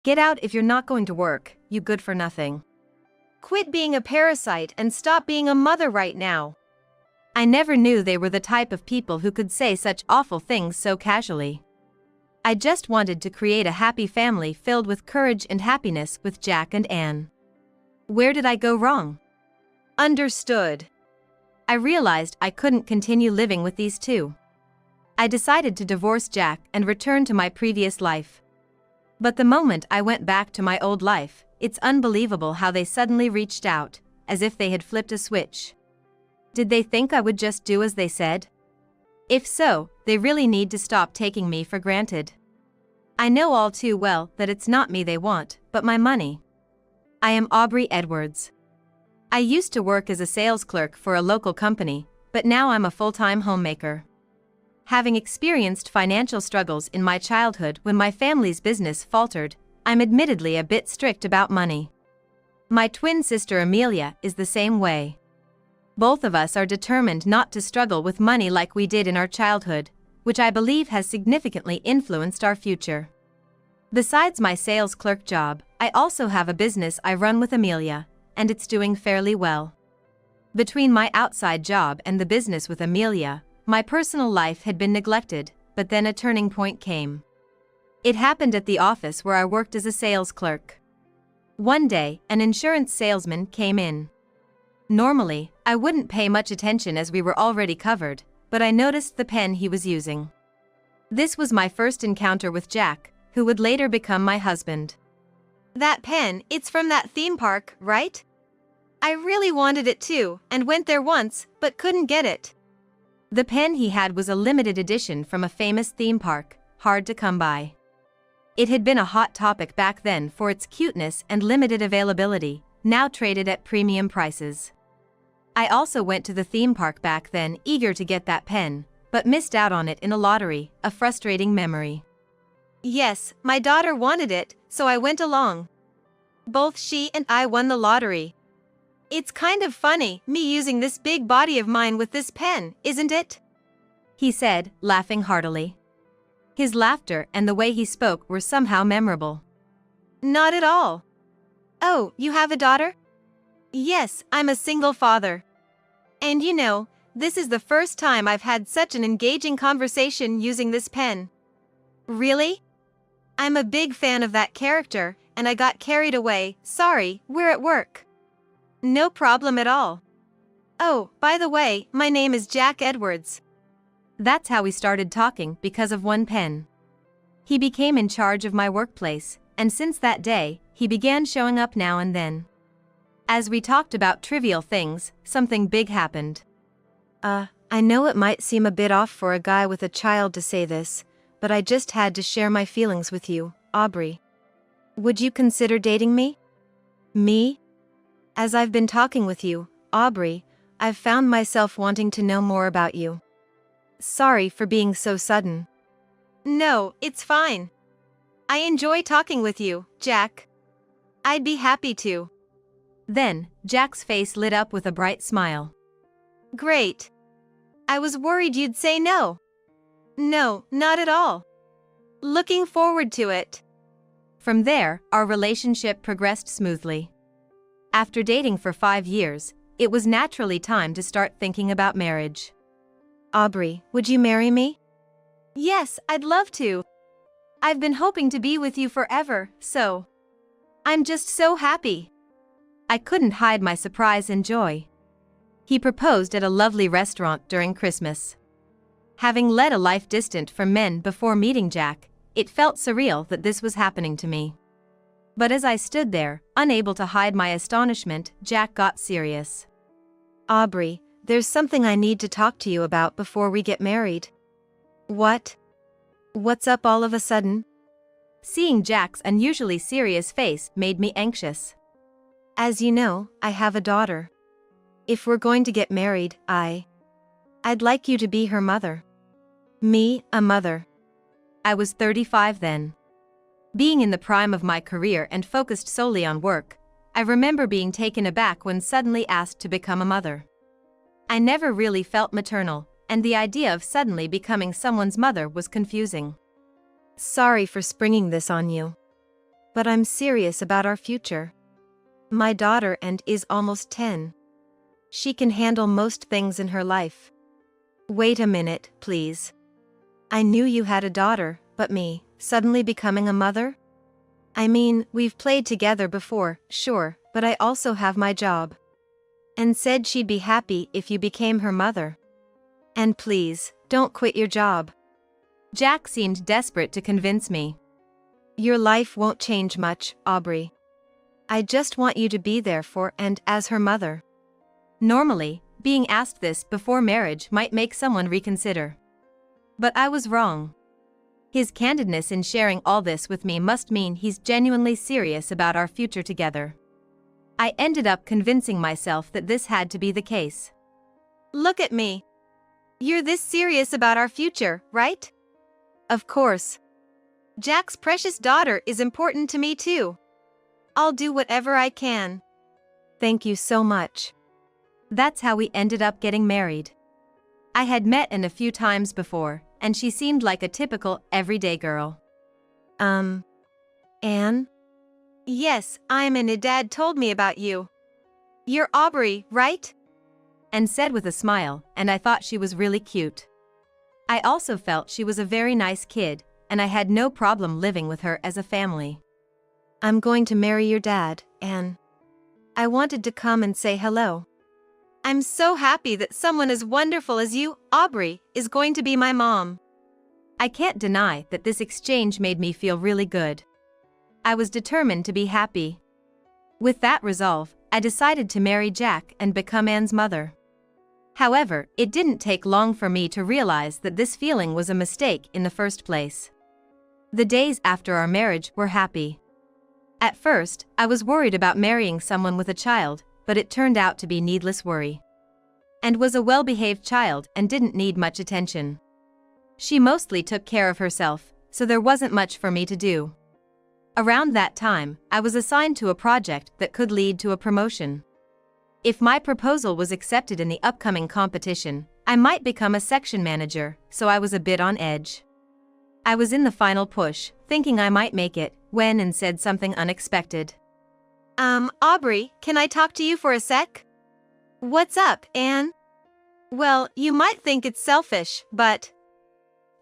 Get out if you're not going to work, you good for nothing. Quit being a parasite and stop being a mother right now. I never knew they were the type of people who could say such awful things so casually. I just wanted to create a happy family filled with courage and happiness with Jack and Anne. Where did I go wrong? Understood. I realized I couldn't continue living with these two. I decided to divorce Jack and return to my previous life. But the moment I went back to my old life, it's unbelievable how they suddenly reached out, as if they had flipped a switch. Did they think I would just do as they said? If so, they really need to stop taking me for granted. I know all too well that it's not me they want, but my money. I am Aubrey Edwards. I used to work as a sales clerk for a local company, but now I'm a full-time homemaker. Having experienced financial struggles in my childhood when my family's business faltered, I'm admittedly a bit strict about money. My twin sister Amelia is the same way. Both of us are determined not to struggle with money like we did in our childhood, which I believe has significantly influenced our future. Besides my sales clerk job, I also have a business I run with Amelia, and it's doing fairly well. Between my outside job and the business with Amelia, my personal life had been neglected, but then a turning point came. It happened at the office where I worked as a sales clerk. One day, an insurance salesman came in. Normally, I wouldn't pay much attention as we were already covered, but I noticed the pen he was using. This was my first encounter with Jack, who would later become my husband. That pen, it's from that theme park, right? I really wanted it too, and went there once, but couldn't get it. The pen he had was a limited edition from a famous theme park, hard to come by. It had been a hot topic back then for its cuteness and limited availability, now traded at premium prices. I also went to the theme park back then eager to get that pen, but missed out on it in a lottery, a frustrating memory. Yes, my daughter wanted it, so I went along. Both she and I won the lottery. It's kind of funny, me using this big body of mine with this pen, isn't it? He said, laughing heartily. His laughter and the way he spoke were somehow memorable. Not at all. Oh, you have a daughter? Yes, I'm a single father. And you know, this is the first time I've had such an engaging conversation using this pen. Really? I'm a big fan of that character, and I got carried away, sorry, we're at work. No problem at all. Oh, by the way, my name is Jack Edwards. That's how we started talking because of one pen. He became in charge of my workplace, and since that day, he began showing up now and then. As we talked about trivial things, something big happened. I know it might seem a bit off for a guy with a child to say this, but I just had to share my feelings with you, Aubrey. Would you consider dating me? Me? As I've been talking with you, Aubrey, I've found myself wanting to know more about you. Sorry for being so sudden. No, it's fine. I enjoy talking with you, Jack. I'd be happy to. Then, Jack's face lit up with a bright smile. Great. I was worried you'd say no. No, not at all. Looking forward to it. From there, our relationship progressed smoothly. After dating for 5 years, it was naturally time to start thinking about marriage. Aubrey, would you marry me? Yes, I'd love to. I've been hoping to be with you forever, so. I'm just so happy. I couldn't hide my surprise and joy. He proposed at a lovely restaurant during Christmas. Having led a life distant from men before meeting Jack, it felt surreal that this was happening to me. But as I stood there, unable to hide my astonishment, Jack got serious. Aubrey, there's something I need to talk to you about before we get married. What? What's up all of a sudden? Seeing Jack's unusually serious face made me anxious. As you know, I have a daughter. If we're going to get married, I'd like you to be her mother. Me, a mother. I was 35 then. Being in the prime of my career and focused solely on work, I remember being taken aback when suddenly asked to become a mother. I never really felt maternal, and the idea of suddenly becoming someone's mother was confusing. Sorry for springing this on you. But I'm serious about our future. My daughter and is almost 10. She can handle most things in her life. Wait a minute, please. I knew you had a daughter, but me, suddenly becoming a mother? I mean, we've played together before, sure, but I also have my job. And said she'd be happy if you became her mother. And please, don't quit your job. Jack seemed desperate to convince me. Your life won't change much, Aubrey. I just want you to be there for and as her mother. Normally, being asked this before marriage might make someone reconsider. But I was wrong. His candidness in sharing all this with me must mean he's genuinely serious about our future together. I ended up convincing myself that this had to be the case. Look at me. You're this serious about our future, right? Of course. Jack's precious daughter is important to me too. I'll do whatever I can. Thank you so much. That's how we ended up getting married. I had met Anne a few times before, and she seemed like a typical, everyday girl. Anne? Yes, I'm Anne. Dad told me about you. You're Aubrey, right? Anne said with a smile, and I thought she was really cute. I also felt she was a very nice kid, and I had no problem living with her as a family. I'm going to marry your dad, Anne. I wanted to come and say hello. I'm so happy that someone as wonderful as you, Aubrey, is going to be my mom. I can't deny that this exchange made me feel really good. I was determined to be happy. With that resolve, I decided to marry Jack and become Anne's mother. However, it didn't take long for me to realize that this feeling was a mistake in the first place. The days after our marriage were happy. At first, I was worried about marrying someone with a child, but it turned out to be needless worry. And was a well-behaved child and didn't need much attention. She mostly took care of herself, so there wasn't much for me to do. Around that time, I was assigned to a project that could lead to a promotion. If my proposal was accepted in the upcoming competition, I might become a section manager, so I was a bit on edge. I was in the final push, thinking I might make it, when Anne said something unexpected. Aubrey, can I talk to you for a sec? What's up, Anne? Well, you might think it's selfish, but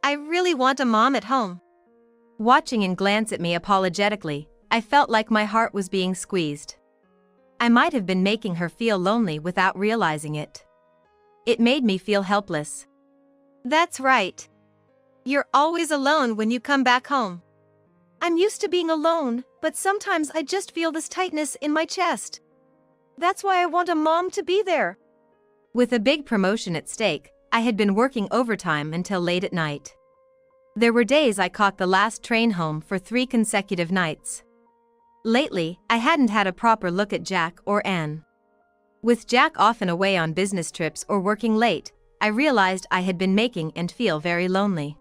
I really want a mom at home. Watching Anne glance at me apologetically, I felt like my heart was being squeezed. I might have been making her feel lonely without realizing it. It made me feel helpless. That's right. You're always alone when you come back home. I'm used to being alone, but sometimes I just feel this tightness in my chest. That's why I want a mom to be there. With a big promotion at stake, I had been working overtime until late at night. There were days I caught the last train home for 3 consecutive nights. Lately, I hadn't had a proper look at Jack or Anne. With Jack often away on business trips or working late, I realized I had been making Anne feel very lonely.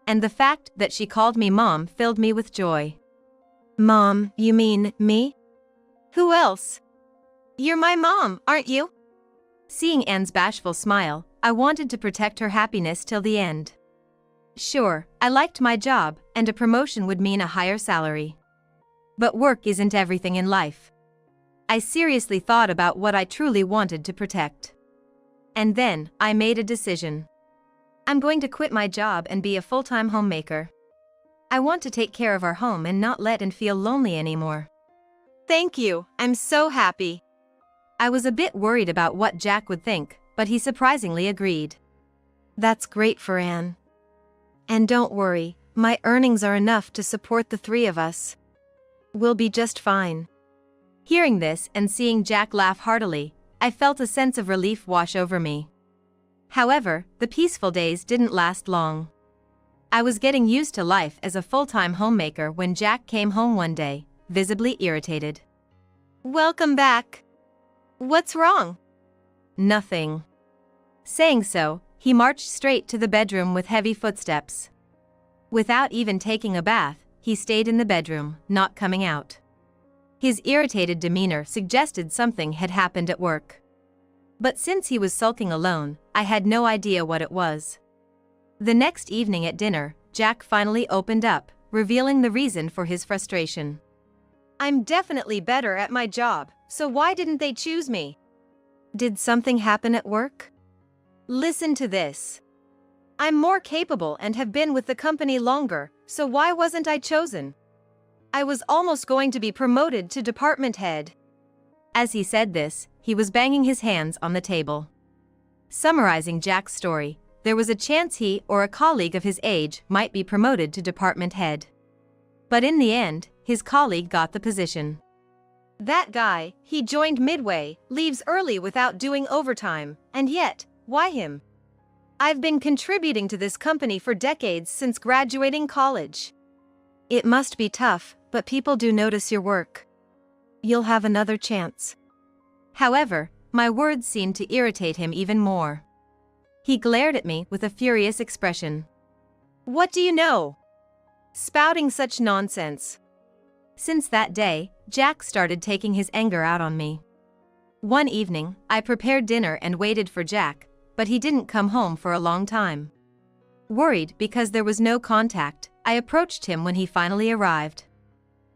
And the fact that she called me Mom filled me with joy. Mom, you mean me? Who else? You're my mom, aren't you? Seeing Anne's bashful smile, I wanted to protect her happiness till the end. Sure, I liked my job, and a promotion would mean a higher salary. But work isn't everything in life. I seriously thought about what I truly wanted to protect. And then, I made a decision. I'm going to quit my job and be a full-time homemaker. I want to take care of our home and not let Anne feel lonely anymore. Thank you, I'm so happy. I was a bit worried about what Jack would think, but he surprisingly agreed. That's great for Anne. And don't worry, my earnings are enough to support the 3 of us. We'll be just fine. Hearing this and seeing Jack laugh heartily, I felt a sense of relief wash over me. However, the peaceful days didn't last long. I was getting used to life as a full-time homemaker when Jack came home one day, visibly irritated. Welcome back. What's wrong? Nothing. Saying so, he marched straight to the bedroom with heavy footsteps. Without even taking a bath, he stayed in the bedroom, not coming out. His irritated demeanor suggested something had happened at work. But since he was sulking alone, I had no idea what it was. The next evening at dinner, Jack finally opened up, revealing the reason for his frustration. I'm definitely better at my job, so why didn't they choose me? Did something happen at work? Listen to this. I'm more capable and have been with the company longer, so why wasn't I chosen? I was almost going to be promoted to department head. As he said this, he was banging his hands on the table. Summarizing Jack's story, there was a chance he or a colleague of his age might be promoted to department head. But in the end, his colleague got the position. That guy, he joined midway, leaves early without doing overtime, and yet, why him? I've been contributing to this company for decades since graduating college. It must be tough, but people do notice your work. You'll have another chance. However, my words seemed to irritate him even more. He glared at me with a furious expression. What do you know? Spouting such nonsense. Since that day, Jack started taking his anger out on me. One evening, I prepared dinner and waited for Jack, but he didn't come home for a long time. Worried because there was no contact, I approached him when he finally arrived.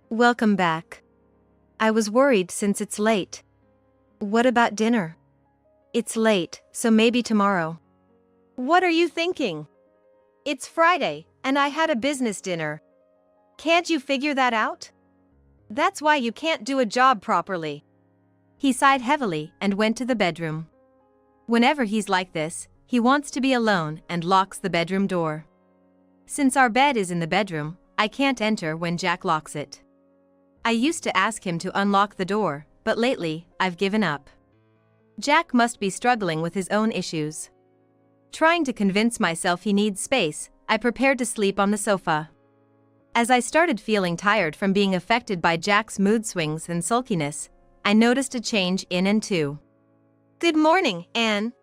Welcome back. I was worried since it's late. What about dinner? It's late, so maybe tomorrow. What are you thinking? It's Friday, and I had a business dinner. Can't you figure that out? That's why you can't do a job properly. He sighed heavily and went to the bedroom. Whenever he's like this, he wants to be alone and locks the bedroom door. Since our bed is in the bedroom, I can't enter when Jack locks it. I used to ask him to unlock the door, but lately, I've given up. Jack must be struggling with his own issues. Trying to convince myself he needs space, I prepared to sleep on the sofa. As I started feeling tired from being affected by Jack's mood swings and sulkiness, I noticed a change in Anne too. Good morning, Anne.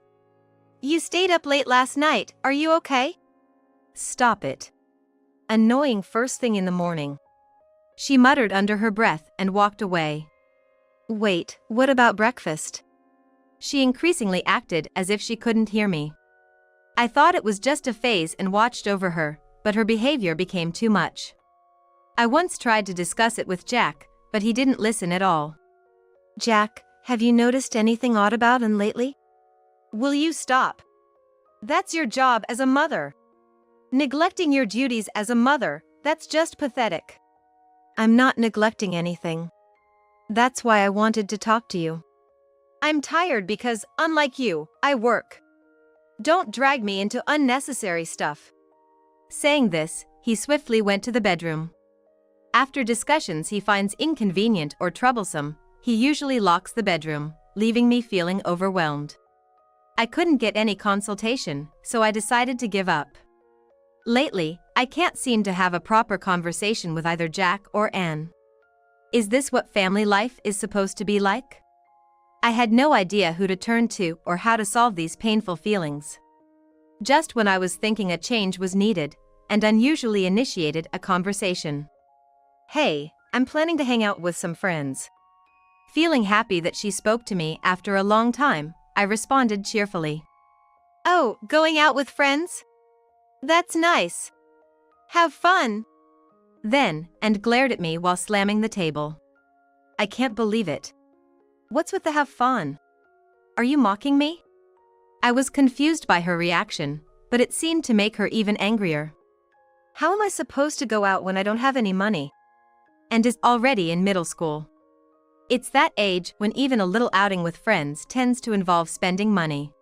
You stayed up late last night, are you okay? Stop it. Annoying first thing in the morning. She muttered under her breath and walked away. Wait, what about breakfast? She increasingly acted as if she couldn't hear me. I thought it was just a phase and watched over her, but her behavior became too much. I once tried to discuss it with Jack, but he didn't listen at all. Jack, have you noticed anything odd about Anne lately? Will you stop? That's your job as a mother. Neglecting your duties as a mother, that's just pathetic. I'm not neglecting anything. That's why I wanted to talk to you. I'm tired because, unlike you, I work. Don't drag me into unnecessary stuff. Saying this, he swiftly went to the bedroom. After discussions he finds inconvenient or troublesome, he usually locks the bedroom, leaving me feeling overwhelmed. I couldn't get any consultation, so I decided to give up. Lately, I can't seem to have a proper conversation with either Jack or Anne. Is this what family life is supposed to be like? I had no idea who to turn to or how to solve these painful feelings. Just when I was thinking a change was needed, and unusually initiated a conversation. Hey, I'm planning to hang out with some friends. Feeling happy that she spoke to me after a long time, I responded cheerfully. Oh, going out with friends? That's nice. Have fun. Then, and glared at me while slamming the table. I can't believe it. What's with the have fun? Are you mocking me? I was confused by her reaction, but it seemed to make her even angrier. How am I supposed to go out when I don't have any money? And is already in middle school. It's that age when even a little outing with friends tends to involve spending money.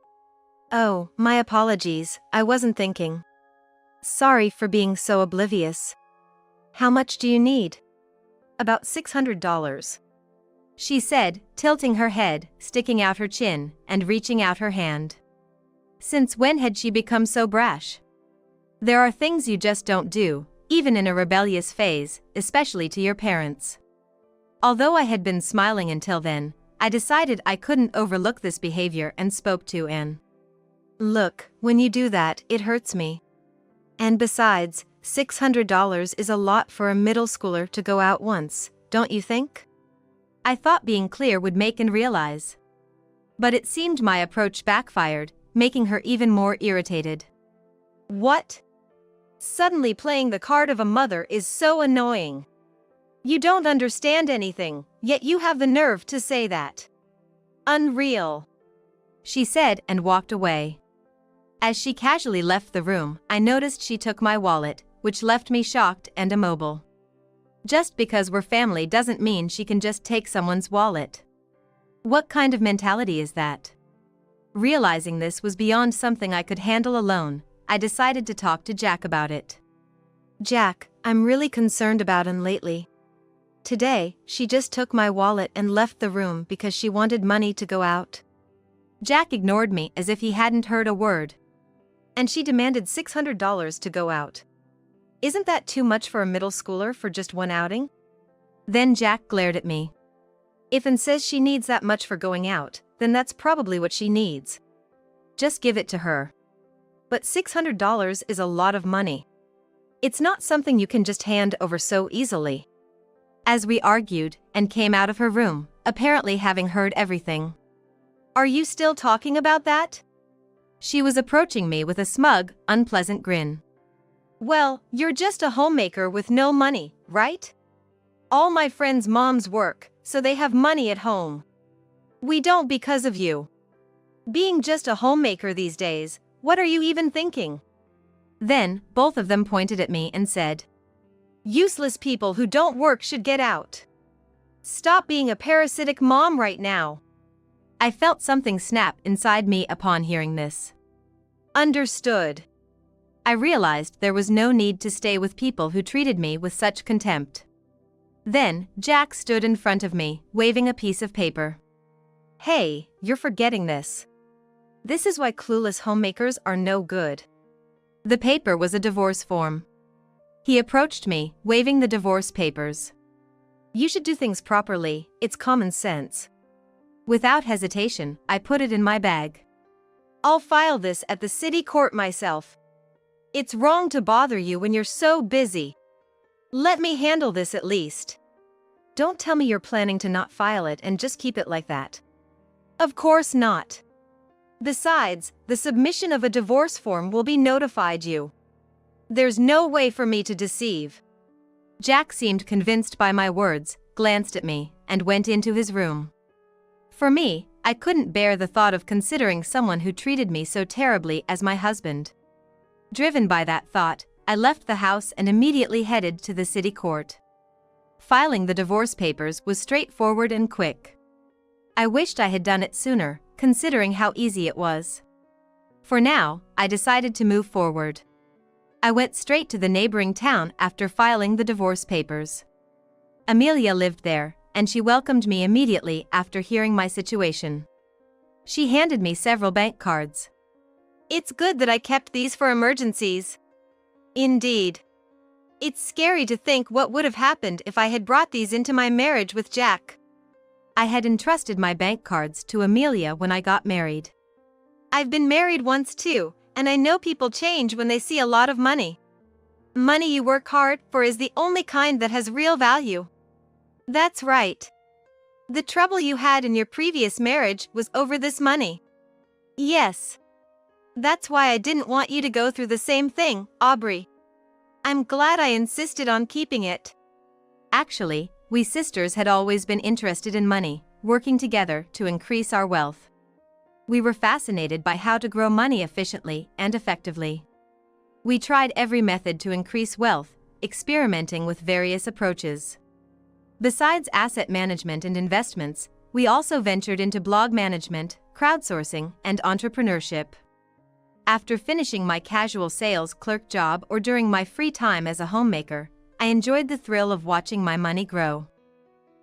Oh, my apologies, I wasn't thinking. Sorry for being so oblivious. How much do you need? About $600. She said, tilting her head, sticking out her chin, and reaching out her hand. Since when had she become so brash? There are things you just don't do, even in a rebellious phase, especially to your parents. Although I had been smiling until then, I decided I couldn't overlook this behavior and spoke to Anne. Look, when you do that, it hurts me. And besides, $600 is a lot for a middle schooler to go out once, don't you think? I thought being clear would make Anne realize. But it seemed my approach backfired, making her even more irritated. What? Suddenly playing the card of a mother is so annoying. You don't understand anything, yet you have the nerve to say that. Unreal, she said and walked away. As she casually left the room, I noticed she took my wallet, which left me shocked and immobile. Just because we're family doesn't mean she can just take someone's wallet. What kind of mentality is that? Realizing this was beyond something I could handle alone, I decided to talk to Jack about it. Jack, I'm really concerned about him lately. Today, she just took my wallet and left the room because she wanted money to go out. Jack ignored me as if he hadn't heard a word. And she demanded $600 to go out. Isn't that too much for a middle schooler for just one outing? Then Jack glared at me. If Ann says she needs that much for going out, then that's probably what she needs. Just give it to her. But $600 is a lot of money. It's not something you can just hand over so easily. As we argued and came out of her room, apparently having heard everything. Are you still talking about that? She was approaching me with a smug, unpleasant grin. Well, you're just a homemaker with no money, right? All my friends' moms work, so they have money at home. We don't because of you. Being just a homemaker these days, what are you even thinking? Then, both of them pointed at me and said, useless people who don't work should get out. Stop being a parasitic mom right now. I felt something snap inside me upon hearing this. Understood. I realized there was no need to stay with people who treated me with such contempt. Then, Jack stood in front of me, waving a piece of paper. Hey, you're forgetting this. This is why clueless homemakers are no good. The paper was a divorce form. He approached me, waving the divorce papers. You should do things properly, it's common sense. Without hesitation, I put it in my bag. I'll file this at the city court myself. It's wrong to bother you when you're so busy. Let me handle this at least. Don't tell me you're planning to not file it and just keep it like that. Of course not. Besides, the submission of a divorce form will be notified you. There's no way for me to deceive. Jack seemed convinced by my words, glanced at me, and went into his room. For me, I couldn't bear the thought of considering someone who treated me so terribly as my husband. Driven by that thought, I left the house and immediately headed to the city court. Filing the divorce papers was straightforward and quick. I wished I had done it sooner, considering how easy it was. For now, I decided to move forward. I went straight to the neighboring town after filing the divorce papers. Amelia lived there, and she welcomed me immediately after hearing my situation. She handed me several bank cards. It's good that I kept these for emergencies. Indeed. It's scary to think what would have happened if I had brought these into my marriage with Jack. I had entrusted my bank cards to Amelia when I got married. I've been married once too, and I know people change when they see a lot of money. Money you work hard for is the only kind that has real value. That's right. The trouble you had in your previous marriage was over this money. Yes. That's why I didn't want you to go through the same thing, Aubrey. I'm glad I insisted on keeping it. Actually, we sisters had always been interested in money, working together to increase our wealth. We were fascinated by how to grow money efficiently and effectively. We tried every method to increase wealth, experimenting with various approaches. Besides asset management and investments, we also ventured into blog management, crowdsourcing, and entrepreneurship. After finishing my casual sales clerk job or during my free time as a homemaker, I enjoyed the thrill of watching my money grow.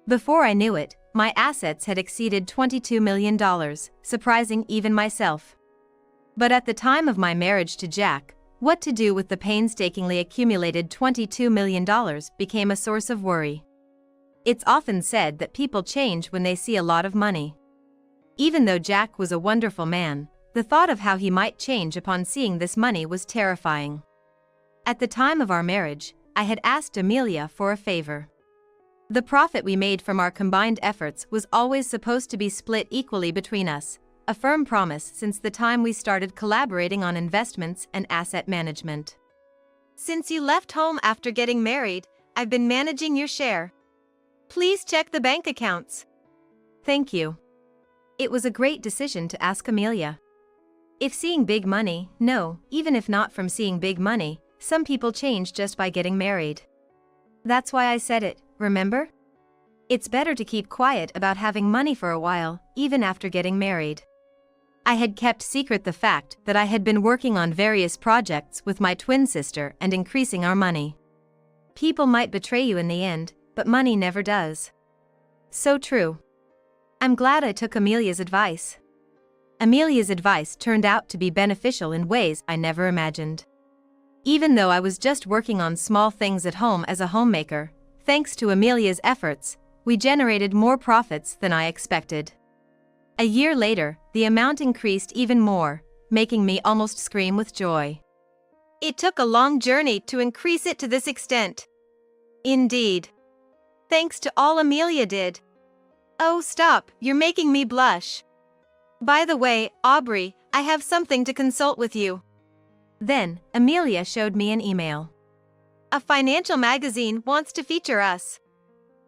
Before I knew it, my assets had exceeded $22 million, surprising even myself. But at the time of my marriage to Jack, what to do with the painstakingly accumulated $22 million became a source of worry. It's often said that people change when they see a lot of money. Even though Jack was a wonderful man, the thought of how he might change upon seeing this money was terrifying. At the time of our marriage, I had asked Amelia for a favor. The profit we made from our combined efforts was always supposed to be split equally between us, a firm promise since the time we started collaborating on investments and asset management. Since you left home after getting married, I've been managing your share. Please check the bank accounts. Thank you. It was a great decision to ask Amelia. If seeing big money, no, even if not from seeing big money, some people change just by getting married. That's why I said it, remember? It's better to keep quiet about having money for a while, even after getting married. I had kept secret the fact that I had been working on various projects with my twin sister and increasing our money. People might betray you in the end, but money never does. So true. I'm glad I took Amelia's advice. Amelia's advice turned out to be beneficial in ways I never imagined. Even though I was just working on small things at home as a homemaker, thanks to Amelia's efforts, we generated more profits than I expected. A year later, the amount increased even more, making me almost scream with joy. It took a long journey to increase it to this extent. Indeed. Thanks to all Amelia did. Oh, stop, you're making me blush. By the way, Aubrey, I have something to consult with you. Then, Amelia showed me an email. A financial magazine wants to feature us.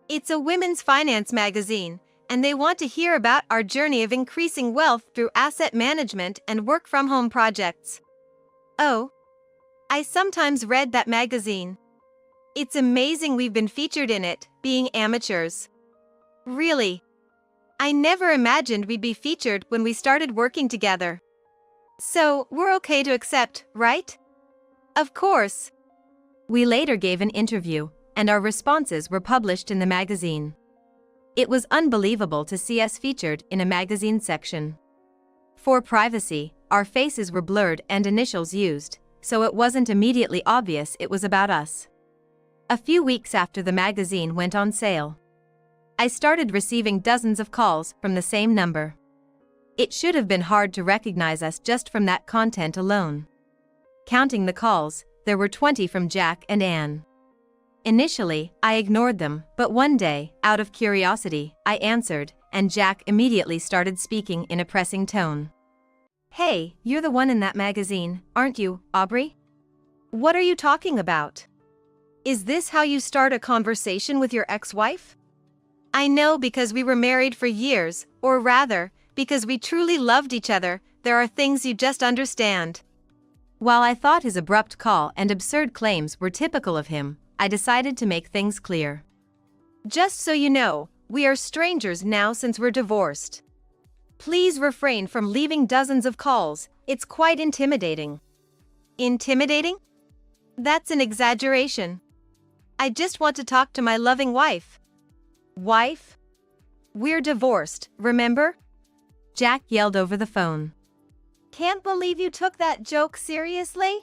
It's a women's finance magazine, and they want to hear about our journey of increasing wealth through asset management and work-from-home projects. Oh, I sometimes read that magazine. It's amazing we've been featured in it, being amateurs. Really. I never imagined we'd be featured when we started working together. So, we're okay to accept, right? Of course. We later gave an interview, and our responses were published in the magazine. It was unbelievable to see us featured in a magazine section. For privacy, our faces were blurred and initials used, so it wasn't immediately obvious it was about us. A few weeks after the magazine went on sale, I started receiving dozens of calls from the same number. It should have been hard to recognize us just from that content alone. Counting the calls, there were 20 from Jack and Anne. Initially, I ignored them, but one day, out of curiosity, I answered, and Jack immediately started speaking in a pressing tone. Hey, you're the one in that magazine, aren't you, Aubrey? What are you talking about? Is this how you start a conversation with your ex-wife? I know, because we were married for years, or rather, because we truly loved each other, there are things you just understand. While I thought his abrupt call and absurd claims were typical of him, I decided to make things clear. Just so you know, we are strangers now since we're divorced. Please refrain from leaving dozens of calls, it's quite intimidating. Intimidating? That's an exaggeration. I just want to talk to my loving wife. Wife? We're divorced, remember? Jack yelled over the phone. Can't believe you took that joke seriously?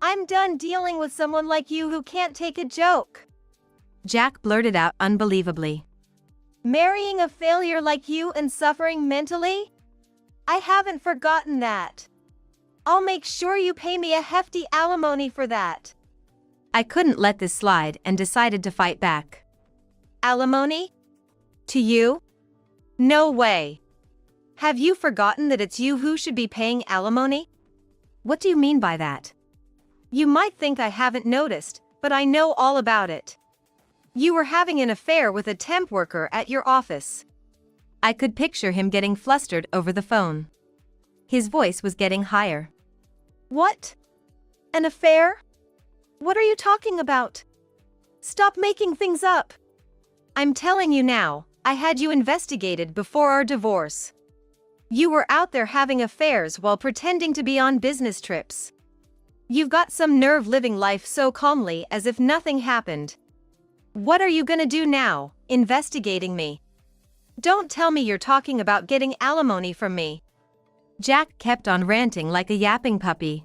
I'm done dealing with someone like you who can't take a joke. Jack blurted out unbelievably. Marrying a failure like you and suffering mentally? I haven't forgotten that. I'll make sure you pay me a hefty alimony for that. I couldn't let this slide and decided to fight back. Alimony? To you? No way. Have you forgotten that it's you who should be paying alimony? What do you mean by that? You might think I haven't noticed, but I know all about it. You were having an affair with a temp worker at your office. I could picture him getting flustered over the phone. His voice was getting higher. What? An affair? What are you talking about? Stop making things up. I'm telling you now, I had you investigated before our divorce. You were out there having affairs while pretending to be on business trips. You've got some nerve living life so calmly as if nothing happened. What are you gonna do now, investigating me? Don't tell me you're talking about getting alimony from me. Jack kept on ranting like a yapping puppy.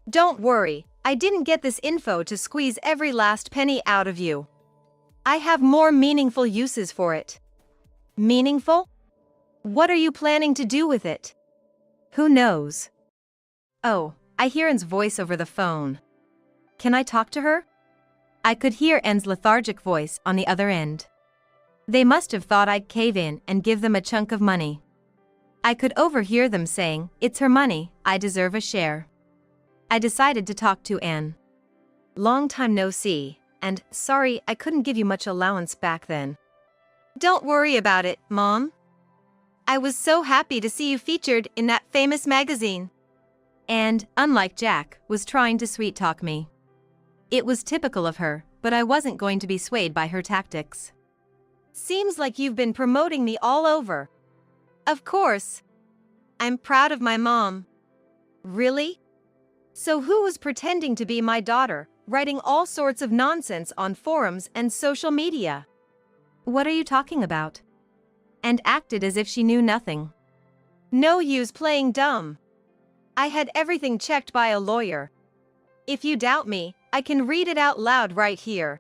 Don't worry, I didn't get this info to squeeze every last penny out of you. I have more meaningful uses for it. Meaningful? What are you planning to do with it? Who knows? Oh, I hear Anne's voice over the phone. Can I talk to her? I could hear Anne's lethargic voice on the other end. They must have thought I'd cave in and give them a chunk of money. I could overhear them saying, "It's her money, I deserve a share." I decided to talk to Anne. Long time no see, and sorry I couldn't give you much allowance back then. Don't worry about it, Mom. I was so happy to see you featured in that famous magazine. And, unlike Jack, was trying to sweet-talk me. It was typical of her, but I wasn't going to be swayed by her tactics. Seems like you've been promoting me all over. Of course. I'm proud of my mom. Really? So who was pretending to be my daughter, writing all sorts of nonsense on forums and social media? What are you talking about? And acted as if she knew nothing. No use playing dumb. I had everything checked by a lawyer. If you doubt me, I can read it out loud right here.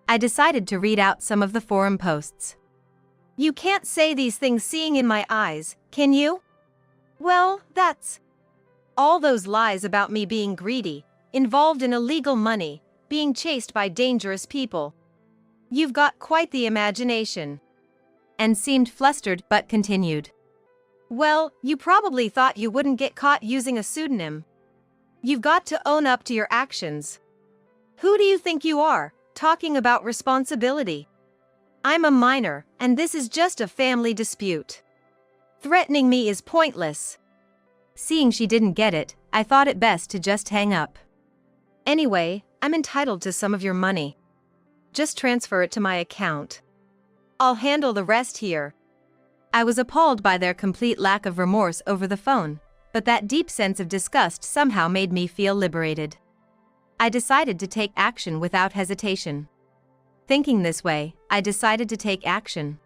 I decided to read out some of the forum posts. You can't say these things seeing in my eyes, can you? Well, that's all those lies about me being greedy, involved in illegal money, being chased by dangerous people. You've got quite the imagination. And seemed flustered but continued. Well, you probably thought you wouldn't get caught using a pseudonym. You've got to own up to your actions. Who do you think you are, talking about responsibility? I'm a minor, and this is just a family dispute. Threatening me is pointless. Seeing she didn't get it, I thought it best to just hang up. Anyway, I'm entitled to some of your money. Just transfer it to my account. I'll handle the rest here. I was appalled by their complete lack of remorse over the phone, but that deep sense of disgust somehow made me feel liberated. I decided to take action without hesitation. Thinking this way, I decided to take action.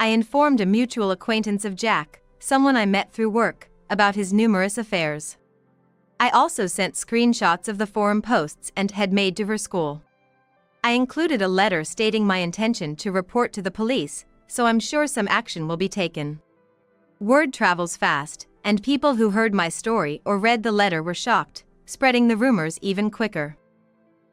I informed a mutual acquaintance of Jack, someone I met through work, about his numerous affairs. I also sent screenshots of the forum posts and had made to her school. I included a letter stating my intention to report to the police, so I'm sure some action will be taken. Word travels fast, and people who heard my story or read the letter were shocked, spreading the rumors even quicker.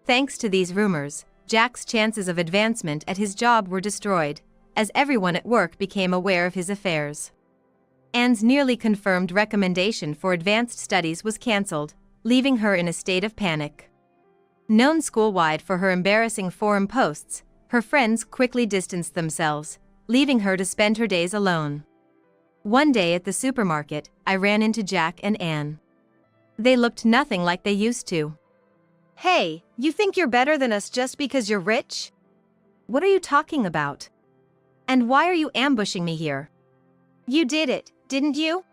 Thanks to these rumors, Jack's chances of advancement at his job were destroyed, as everyone at work became aware of his affairs. Anne's nearly confirmed recommendation for advanced studies was cancelled, leaving her in a state of panic. Known school-wide for her embarrassing forum posts, her friends quickly distanced themselves, leaving her to spend her days alone. One day at the supermarket, I ran into Jack and Anne. They looked nothing like they used to. Hey, you think you're better than us just because you're rich? What are you talking about? And why are you ambushing me here? You did it, didn't you?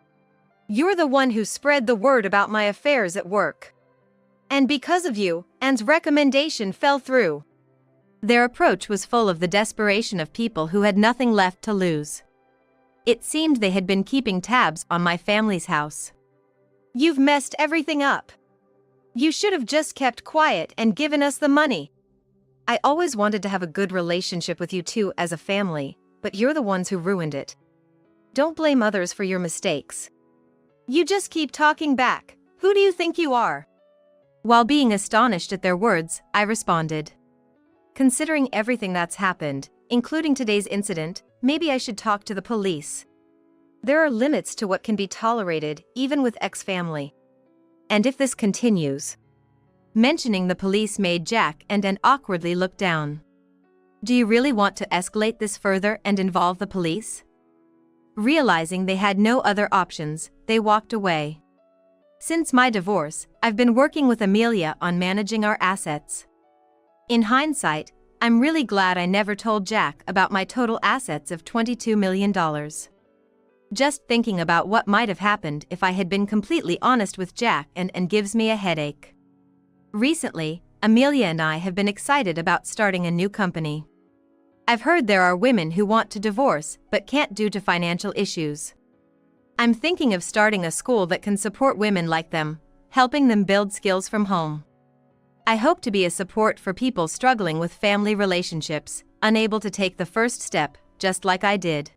You're the one who spread the word about my affairs at work. And because of you, Anne's recommendation fell through. Their approach was full of the desperation of people who had nothing left to lose. It seemed they had been keeping tabs on my family's house. You've messed everything up. You should have just kept quiet and given us the money. I always wanted to have a good relationship with you two as a family, but you're the ones who ruined it. Don't blame others for your mistakes. You just keep talking back. Who do you think you are? While being astonished at their words, I responded. Considering everything that's happened, including today's incident, maybe I should talk to the police. There are limits to what can be tolerated, even with ex-family. And if this continues... Mentioning the police made Jack and Anne awkwardly look down. Do you really want to escalate this further and involve the police? Realizing they had no other options, they walked away. Since my divorce, I've been working with Amelia on managing our assets. In hindsight, I'm really glad I never told Jack about my total assets of $22 million. Just thinking about what might have happened if I had been completely honest with Jack and gives me a headache. Recently, Amelia and I have been excited about starting a new company. I've heard there are women who want to divorce but can't due to financial issues. I'm thinking of starting a school that can support women like them, helping them build skills from home. I hope to be a support for people struggling with family relationships, unable to take the first step, just like I did.